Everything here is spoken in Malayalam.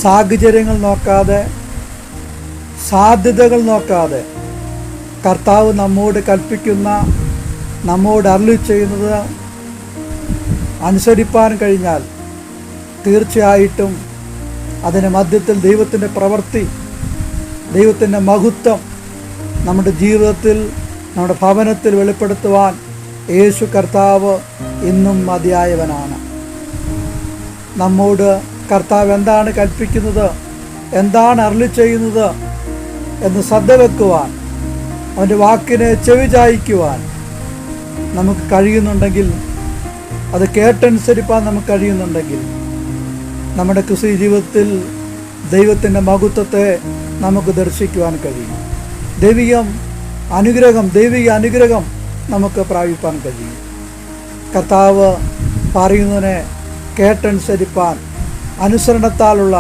സാഹചര്യങ്ങൾ നോക്കാതെ, സാധ്യതകൾ നോക്കാതെ കർത്താവ് നമ്മോട് കൽപ്പിക്കുന്ന, നമ്മോട് അരുളി ചെയ്യുന്നത് അനുസരിപ്പാൻ കഴിഞ്ഞാൽ തീർച്ചയായിട്ടും അതിന് മധ്യത്തിൽ ദൈവത്തിൻ്റെ പ്രവൃത്തി, ദൈവത്തിൻ്റെ മഹത്വം നമ്മുടെ ജീവിതത്തിൽ, നമ്മുടെ ഭവനത്തിൽ വെളിപ്പെടുത്തുവാൻ യേശു കർത്താവ് ഇന്നും മതിയായവനാണ്. നമ്മോട് കർത്താവ് എന്താണ് കൽപ്പിക്കുന്നത്, എന്താണ് അരുളി ചെയ്യുന്നത് എന്ന് ശ്രദ്ധ വെക്കുവാൻ, അവൻ്റെ വാക്കിനെ ചെവി ചായ്ക്കുവാൻ നമുക്ക് കഴിയുന്നുണ്ടെങ്കിൽ, അത് കേട്ടനുസരിപ്പാൻ നമുക്ക് കഴിയുന്നുണ്ടെങ്കിൽ, നമ്മുടെ ക്രിസ്തീയ ജീവിതത്തിൽ ദൈവത്തിൻ്റെ മഹത്വത്തെ നമുക്ക് ദർശിക്കുവാൻ കഴിയും. ദൈവിക അനുഗ്രഹം നമുക്ക് പ്രാപിപ്പാൻ കഴിയും. കർത്താവ് പറയുന്നതിനെ കേട്ടനുസരിപ്പാൻ അനുസരണത്താലുള്ള